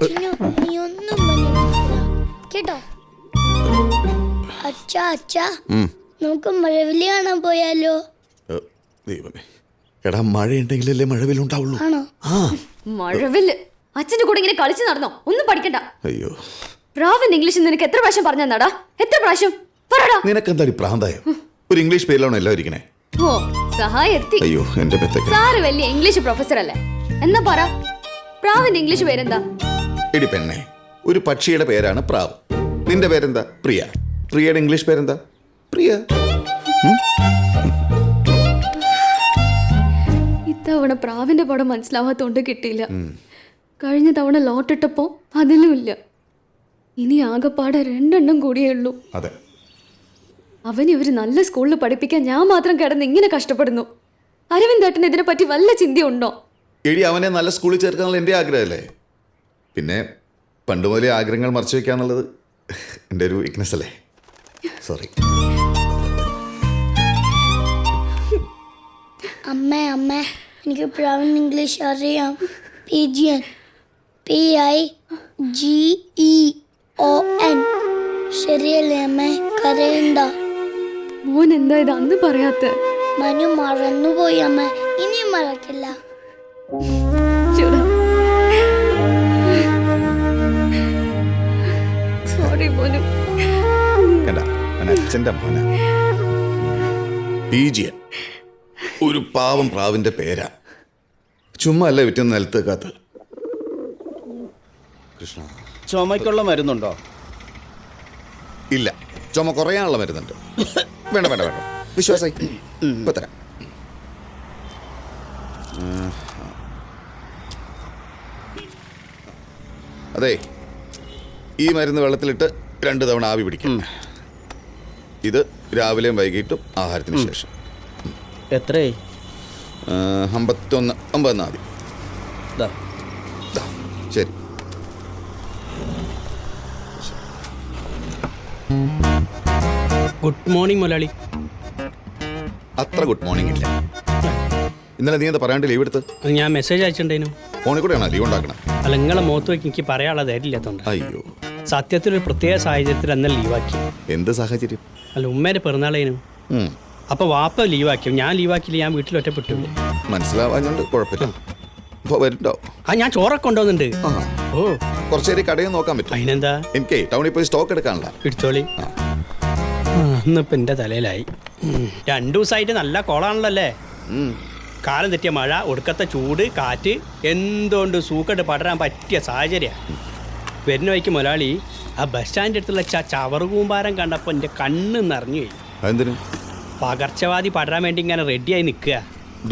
അച്ഛനും അമ്മയൊന്നും പറഞ്ഞിട്ടില്ല കേട്ടോ. അച്ഛാ അച്ഛാ, നമുക്ക് മഴവില് കാണാൻ പോയാലോ? ദൈവമേ, എടാ മഴയുണ്ടെങ്കിലല്ലേ മഴവിലുണ്ടാവുള്ളൂ. ആണോ? ആ മഴവില് അച്ഛന്റെ കൂടെ ഇങ്ങനെ കളിച്ചു നടന്നോ? ഒന്നും പഠിക്കണ്ട. അയ്യോ, പ്രാവൻ ഇംഗ്ലീഷ് നിനക്ക് എത്ര പ്രാവശ്യം പറഞ്ഞു തന്നാടാ? എത്ര പ്രാവശ്യം പറടാ. നിനക്കെന്താടി പ്രാന്തായോ? ഒരു ഇംഗ്ലീഷ് പേരിലാണോ എല്ലാം ഇരിക്കണേ? ഓ സഹായം എത്തി. അയ്യോ എന്റെ പെത്തൊക്കെ. സാറ് വലിയ ഇംഗ്ലീഷ് പ്രൊഫസർ അല്ലേ? എന്നാ പറ, പ്രാവിന്റെ ഇംഗ്ലീഷ് പേരെന്താ? എടി പെണ്ണെ, ഒരു പക്ഷിയുടെ പേരാണ് പ്രാവ്. നിന്റെ പേരെന്താ? പ്രിയ. പ്രിയയുടെ ഇംഗ്ലീഷ് പേരെന്താ? പ്രിയ. ഇത്തവണ പ്രാവിന്റെ പടം മനസ്സിലാവാത്തോണ്ട് കിട്ടിയില്ല. കഴിഞ്ഞ തവണ ലോട്ടിട്ടപ്പോ അതിലും ഇല്ല. ഇനി ആകെപ്പാടെ 2 എണ്ണം കൂടിയേ ഉള്ളൂ. അതെ, അവന് ഇവര് നല്ല സ്കൂളിൽ പഠിപ്പിക്കാൻ ഞാൻ മാത്രം കിടന്ന് ഇങ്ങനെ കഷ്ടപ്പെടുന്നു. അരവിന്ദേട്ടന് ഇതിനെ പറ്റി വല്ല ചിന്തയുണ്ടോ? എടി അവനെ നല്ല സ്കൂളിൽ ചേർക്കാനുള്ള എൻ്റെ ആഗ്രഹമല്ലേ. പിന്നെ പണ്ട് മുതലേ ആഗ്രഹങ്ങൾ മറച്ചു വെക്കാന്നുള്ളത് എൻ്റെ ഒരു വീക്ക്നെസ് അല്ലേ. സോറി. അമ്മേ അമ്മേ, എനിക്ക് പ്രാവിൻ ഇംഗ്ലീഷ് അറിയാം. Pigeon, PIGEON. ശരിയല്ലേ അമ്മേ? കരയണ്ട. മോൻ എന്താ ഇത് അന്ന് പറയാത്ത? മനു മറന്നുപോയി അമ്മ, ഇനിയും മറക്കില്ല. സോറി മോനു. അച്ഛൻ്റെ മോന PGN. ഒരു പാവം പ്രാവിന്റെ പേരാ. ചുമ്മാ അല്ല വിറ്റുന്ന നിലത്ത് കാത്ത്. കൃഷ്ണ, ചുമയ്ക്കുള്ള മരുന്നുണ്ടോ? ഇല്ല, ചുമ കുറയാനുള്ള മരുന്നുണ്ട്. വേണ്ട വേണ്ട വേണ്ട, വിശ്വാസായി ഇപ്പൊ തരാം. അതെ, ഈ മരുന്ന് വെള്ളത്തിലിട്ട് 2 തവണ ആവി പിടിക്കും. ഇത് രാവിലെയും വൈകിട്ടും ആഹാരത്തിന് ശേഷം. എത്രയായി? 51 ആദ്യം. ശരി. ഗുഡ് മോർണിംഗ് മുതലാളി. അത്ര ഗുഡ് മോർണിംഗ് ഇല്ല. ഇന്നലെ നീ എന്താ പറയാണ്ട് ലീവ് എടുത്ത്? ഞാൻ മെസ്സേജ് അയച്ചിട്ടുണ്ടേനു. ഫോണിൽ കൂടെയാണോ ലീവ് ഉണ്ടാക്കണം? അല്ല, നിങ്ങളെ മുഖത്ത് വയ്ക്ക് എനിക്ക് പറയാനുള്ള ധൈര്യമില്ലാത്തതുകൊണ്ട്. അയ്യോ, സത്യത്തിലൊരു പ്രത്യേക സാഹചര്യത്തിൽ അന്ന് ലീവാക്കി. എന്ത് സാഹചര്യം? അല്ല, ഉമ്മേൻ്റെ പിറന്നാളേനു. അപ്പോൾ വാപ്പ ലീവാക്കി. ഞാൻ ലീവാക്കിയില്ല, ഞാൻ വീട്ടിൽ ഒറ്റപ്പെട്ടില്ല. മനസ്സിലാവാഞ്ഞോണ്ട് കുഴപ്പമില്ല. ഇപ്പോൾ വരുന്നുണ്ടോ? ഞാൻ ചോറൊക്കെ കൊണ്ടുവന്നുണ്ട്. ഓ, കുറച്ചേരി കടയിൽ നോക്കാൻ പറ്റും? അതിനെന്താ, എനിക്ക് ടൗണിൽ പോയി സ്റ്റോക്ക് എടുക്കാനുള്ള. എടുത്തോളി. ഇന്നിപ്പോൾ എൻ്റെ തലയിലായി. 2 ദിവസമായിട്ട് നല്ല കോളാണല്ലോ അല്ലേ? കാലം തെറ്റിയ മഴ, ഒടുക്കത്തെ ചൂട്, കാറ്റ്, എന്തുകൊണ്ട് സൂക്കട്ട് പടരാൻ പറ്റിയ സാഹചര്യമാണ്. വരുന്ന വഴിക്ക് മുതലാളി ആ ബസ് സ്റ്റാൻഡിൻ്റെ അടുത്തുള്ള ചവറ് കൂമ്പാരം കണ്ടപ്പോൾ എൻ്റെ കണ്ണ് നിറഞ്ഞു പോയി. എന്തിനു? പകർച്ചവാദി പടരാൻ വേണ്ടി ഇങ്ങനെ റെഡിയായി നിൽക്കുക.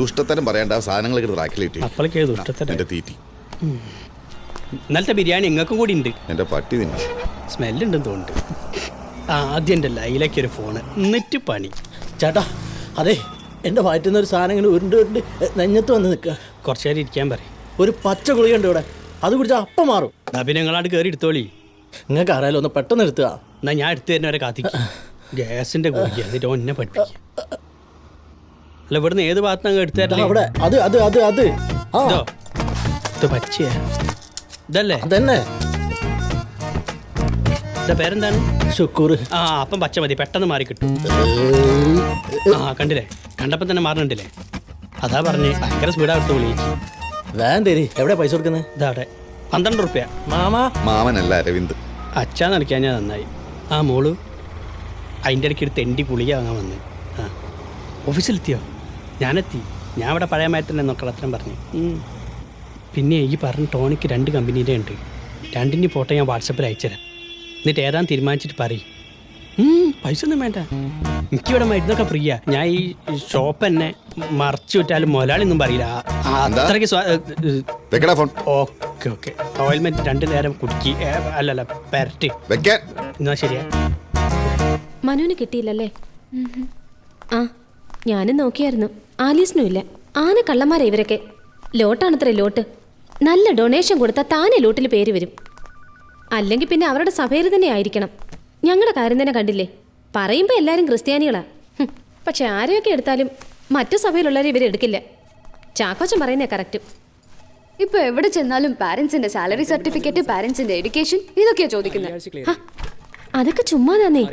ദുഷ്ടത്തരം പറയണ്ട, സാധനങ്ങൾ റാക്കിലിട്ട്. അപ്പോഴേക്ക് ദുഷ്ടത്തരം. എൻ്റെ തീറ്റി. ഇന്നലത്തെ ബിരിയാണി ഇങ്ങൾക്കും കൂടി ഉണ്ട്. എൻ്റെ പട്ടി തിന്ന സ്മെല്ലുണ്ടെന്ന് തോന്നുന്നുണ്ട്. ആദ്യം എൻ്റെ ലൈലയ്ക്കൊരു ഫോണ്, എന്നിട്ട് പണി. ചേട്ടാ, അതെ, എൻ്റെ വയറ്റുന്ന ഒരു സാധനം ഇങ്ങനെ ഉരുണ്ട് നെഞ്ഞത്ത് വന്ന് നിൽക്കുക. കുറച്ച് നേരം ഇരിക്കാൻ പറയും. ഒരു പച്ച ഗുളികയുണ്ട് ഇവിടെ, അത് കുടിച്ചാൽ അപ്പം മാറും. പിന്നെ നിങ്ങളാട് കയറി എടുത്തോളി. നിങ്ങൾക്ക് അറിയാലോ, ഒന്ന് പെട്ടെന്ന് എടുത്തുക. എന്നാൽ ഞാൻ എടുത്തു തരുന്നവരെ കാത്തിക്കും. ഗ്യാസിൻ്റെ ഗുളിക, എന്നിട്ട് ഒന്നെ പഠിപ്പിക്കുക. അല്ല, ഇവിടുന്ന് ഏത് ഭാഗത്താണ് എടുത്തു തരല്ലേ? അവിടെ അത് അത് അത് അത് ഇതോ, ഇത് പച്ചയാ? ഇതല്ലേ? അതന്നെ. ഇതാ പേരെന്താണ്? ശുക്കൂർ. ആ, അപ്പം പച്ച മതി, പെട്ടെന്ന് മാറി കിട്ടും. ആ, കണ്ടില്ലേ, കണ്ടപ്പോൾ തന്നെ മാറുന്നുണ്ടല്ലേ? അതാ പറഞ്ഞ് ഭയങ്കര സ്പീഡാണ് എടുത്ത് വിളിക്ക്. വേണ്ടേരി, എവിടെ പൈസ കൊടുക്കുന്നത്? ഇതാടെ 12 റുപ്യ. മാമനല്ല അരവിന്ദ്. അച്ഛാന്ന് കളിക്കാൻ ഞാൻ നന്നായി. ആ മോള് അതിൻ്റെ ഇടയ്ക്ക് ഒരു തെണ്ടി ഗുളിക വാങ്ങാൻ വന്ന്. ആ, ഓഫീസിലെത്തിയോ? ഞാനെത്തി. ഞാൻ ഇവിടെ പഴയ മയത്തിൻ്റെ നോക്കളത്രം പറഞ്ഞു. പിന്നെ ഈ പറഞ്ഞ ടോണിക്ക് 2 കമ്പനിയുടെ ഉണ്ട്. 2ൻ്റെ ഫോട്ടോ ഞാൻ വാട്സപ്പിൽ അയച്ചുതരാം. എന്നിട്ട് ഏതാന്ന് തീരുമാനിച്ചിട്ട് പറയും. പൈസ ഒന്നും വേണ്ട, എനിക്കിവിടെ മരുന്നൊക്കെ ഫ്രീയാ. ഞാൻ ഈ ഷോപ്പ് തന്നെ മറച്ചു വിട്ടാലും മുതലാളിയൊന്നും പറയില്ല. അത്രയ്ക്ക് ഓക്കെ ഓക്കെ. ഓയിൽമെന്റ് 2 നേരം കുടിക്കി, അല്ലല്ല പെരട്ടി എന്നാ ശരിയാ. മനുവിന് കിട്ടിയില്ലല്ലേ? ആ, ഞാനും നോക്കിയായിരുന്നു. ആലീസിനും ഇല്ല. ആന കള്ളന്മാരാ ഇവരൊക്കെ. ലോട്ടാണത്രേ ലോട്ട്. നല്ല ഡൊണേഷൻ കൊടുത്താൽ താനെ ലോട്ടിൽ പേര് വരും. അല്ലെങ്കിൽ പിന്നെ അവരുടെ സഭയിൽ തന്നെ ആയിരിക്കണം. ഞങ്ങളുടെ കാര്യം തന്നെ കണ്ടില്ലേ? പറയുമ്പോൾ എല്ലാവരും ക്രിസ്ത്യാനികളാ. പക്ഷെ ആരെയൊക്കെ എടുത്താലും മറ്റു സഭയിലുള്ളവരെ ഇവരെടുക്കില്ല. ചാക്കോച്ചൻ പറയുന്നേ കറക്റ്റ്. ഇപ്പൊ എവിടെ ചെന്നാലും പാരന്റ്സിന്റെ സാലറി സർട്ടിഫിക്കറ്റ്, പാരന്റ്സിന്റെ എഡ്യൂക്കേഷൻ, ഇതൊക്കെയാ ചോദിക്കുന്നത്. അതൊക്കെ ചുമ്മാതാന്നേ.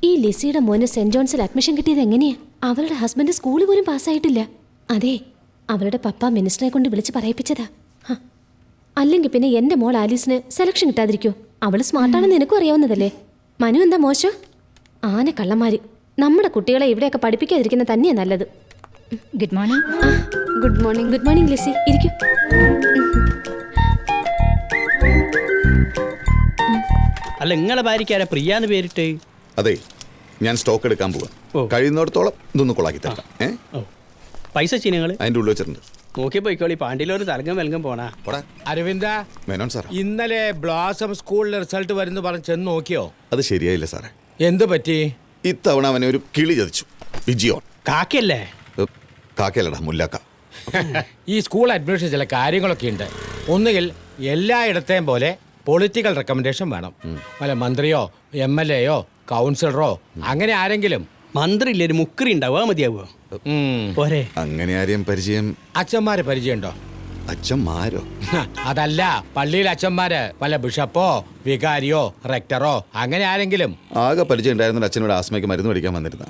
ഈ ലിസിയുടെ മോന് സെന്റ് ജോൺസിൽ അഡ്മിഷൻ കിട്ടിയത് എങ്ങനെയാ? അവളുടെ ഹസ്ബൻഡ് സ്കൂളിൽ പോലും പാസ്സായിട്ടില്ല. അതെ, അവളുടെ പപ്പ മിനിസ്റ്ററെ കൊണ്ട് വിളിച്ച് പറയിപ്പിച്ചതാ. അല്ലെങ്കിൽ പിന്നെ എന്റെ മോൾ ആലീസിന് സെലക്ഷൻ കിട്ടാതിരിക്കോ? അവള് സ്മാർട്ടാണെന്ന് നിനക്കും അറിയാവുന്നതല്ലേ. മനു എന്താ മോശം? ആന കള്ളന്മാര്. നമ്മുടെ കുട്ടികളെ ഇവിടെയൊക്കെ പഠിപ്പിക്കാതിരിക്കുന്ന തന്നെയാ നല്ലത്. Good morning. Good morning. Good morning Lissy, ഇരിക്കും. അല്ല, നിങ്ങളെ ഭാര്യയ്ക്കാരാ പ്രിയാന്ന് പേരിട്ട്? അതെ, ഞാൻ സ്റ്റോക്ക് എടുക്കാൻ പോവാം. കഴിയുന്നിടത്തോളം ഇതൊന്ന് കൊളാക്കി തരാം. ഓ, പൈസ വെച്ച് നിങ്ങൾ അതിൻ്റെ ഉള്ളിൽ വെച്ചിട്ടുണ്ട്. നോക്കി പോയിക്കോളി. പാണ്ടിയിലൊരു തലകം വെലകം പോണാ. അരവിന്ദ, മേനോൻ സാർ, ഇന്നലെ ബ്ലോസം സ്കൂളിലെ റിസൾട്ട് വരുന്നു പറഞ്ഞ് ചെന്ന് നോക്കിയോ? അത് ശരിയായില്ല സാറേ. എന്ത് പറ്റി? ഇത്തവണ അവനെ ഒരു കിളി ചതിച്ചു. വിജിയോൺ. കാക്കയല്ലേ? കാക്കയല്ലടാ, മുല്ലാക്ക. ഈ സ്കൂൾ അഡ്മിഷൻ ചില കാര്യങ്ങളൊക്കെ ഉണ്ട്. ഒന്നുകിൽ എല്ലായിടത്തെയും പോലെ പൊളിറ്റിക്കൽ റെക്കമെൻഡേഷൻ വേണം. വല്ല മന്ത്രിയോ MLA യോ കൗൺസിലറോ അങ്ങനെ ആരെങ്കിലും. മന്ത്രി ഇല്ലേ, ഒരു മുക്കറി ഉണ്ടാവുക മതിയാവുക പോരെ? അങ്ങനെ ആരെയും പരിചയം? അച്ഛന്മാരെ പരിചയമുണ്ടോ? അച്ഛന്മാരോ? അതല്ല, പള്ളിയിൽ അച്ഛന്മാര്, വല്ല ബിഷപ്പോ വികാരിയോ റെക്ടറോ അങ്ങനെ ആരെങ്കിലും. ആകെ പരിചയം ഉണ്ടായിരുന്ന അച്ഛനോട് ആസ്മയ്ക്ക് മരുന്ന് മേടിക്കാൻ വന്നിരുന്ന.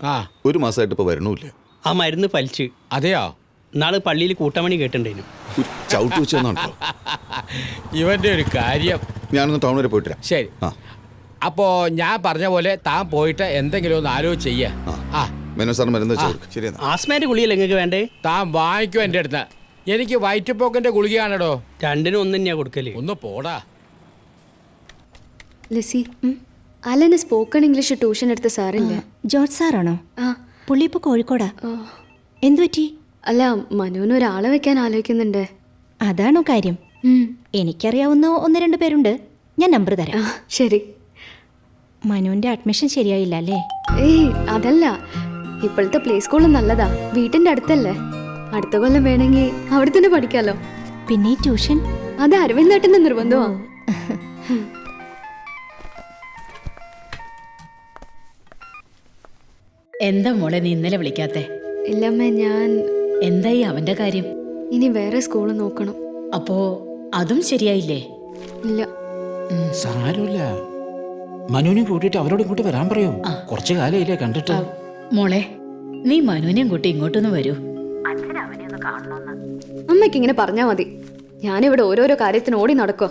ഒരു മാസമായിട്ട് ഇപ്പൊ വരണമില്ല. ആ മരുന്ന് പലിച്ച്. അതെയോ? നാളെ പള്ളിയിൽ കൂട്ടമണി കേട്ടിട്ടുണ്ടായിരുന്നു. ചവിട്ട് വെച്ച് തന്നോ? ഇവന്റെ ഒരു കാര്യം. ഞാനൊന്ന് ടൗൺ വരെ പോയിട്ട്. ശരി, അപ്പോ ഞാൻ പറഞ്ഞ പോലെ താൻ പോയിട്ട് എന്തെങ്കിലും ഒന്ന് ആലോചിച്ച് ചെയ്യ. മേനോൻ സാറിന് മരുന്ന് വെച്ചു. ശരി, ആസ്മേന്റെ ഗുളിയല്ലേ നിങ്ങൾക്ക് വേണ്ടേ? താൻ വാങ്ങിക്കും എൻ്റെ അടുത്ത്. എനിക്ക് വയറ്റുപോക്കിന്റെ ഗുളികയാണോ? രണ്ടിനും ഒന്ന് തന്നെയാ കൊടുക്കല്. ഒന്ന് പോടാ. ലിസി, അലന് സ്പോക്കൺ ഇംഗ്ലീഷ് ട്യൂഷൻ എടുത്ത സാറില്ലേ? ജോർജ് സാറാണോ? ആ. പുള്ളി ഇപ്പോൾ കോഴിക്കോടാ. എന്തു പറ്റി? അല്ല, മനുവിന് ഒരാളെ വെക്കാൻ ആലോചിക്കുന്നുണ്ട്. അതാണോ കാര്യം? എനിക്കറിയാവുന്ന 1-2 പേരുണ്ട്. ഞാൻ നമ്പർ തരാം. ശരി. മനുവിന്റെ അഡ്മിഷൻ ശരിയായില്ല അല്ലേ? ഏയ് അതല്ല, ഇപ്പോഴത്തെ പ്ലേ സ്കൂൾ നല്ലതാ. വീട്ടിന്റെ അടുത്തല്ലേ. അടുത്ത കൊല്ലം വേണമെങ്കിൽ അവിടെ തന്നെ പഠിക്കാലോ. പിന്നെ ട്യൂഷൻ അത് അരവിന്ദേട്ടന്റെ നിർബന്ധമാ. എന്താ മോളെ നീ ഇന്നലെ വിളിക്കാത്തെ? ഇല്ലമ്മേ, ഞാൻ എന്തായി അവന്റെ കാര്യം? ഇനി വേറെ സ്കൂൾ നോക്കണം. അപ്പോ അതും ശരിയായില്ലേ? ഇല്ല. സാരമില്ല, മനുവിനെ കൂട്ടിയിട്ട് അവരോട് ഇങ്ങോട്ട് വരാൻ പറയൂ. കുറച്ചു കാലയില്ലേ കണ്ടിട്ട്. മോളെ, നീ മനുവിനെയും കൂട്ടി ഇങ്ങോട്ടൊന്ന് വരൂ. അമ്മയ്ക്ക് ഇങ്ങനെ പറഞ്ഞാ മതി. ഞാനിവിടെ ഓരോരോ കാര്യത്തിന് ഓടി നടക്കുക.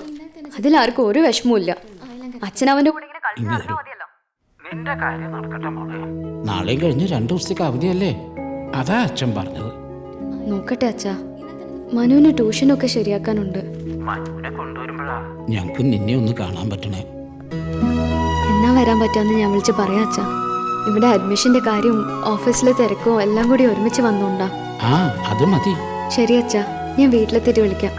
അതിലാർക്കും ഒരു വിഷമവും ഇല്ല. അച്ഛനവന്റെ കൂടെ ഇങ്ങനെ കളിച്ച് നടന്നാ മതിയല്ലോ. നാളെയും കഴിഞ്ഞ് 2 ദിവസത്തേക്ക് അവധിയല്ലേ? അതാ അച്ഛൻ പറഞ്ഞത്. നോക്കട്ടെ അച്ഛാ, മനുവിന് ട്യൂഷനൊക്കെ ശരിയാക്കാനുണ്ട്. ഞങ്ങൾക്ക് നിന്നെ ഒന്ന് കാണാൻ പറ്റണേ. എന്നാ വരാൻ പറ്റാന്ന് ഞാൻ വിളിച്ച് പറയാം അച്ഛാ. ഇവിടെ അഡ്മിഷന്റെ കാര്യം ഓഫീസിലെ തിരക്കോ എല്ലാം കൂടി ഒരുമിച്ച് വന്നോണ്ടാ. അത് മതി. ശരി അച്ഛാ, ഞാൻ വീട്ടിലെത്തിയിട്ട് വിളിക്കാം.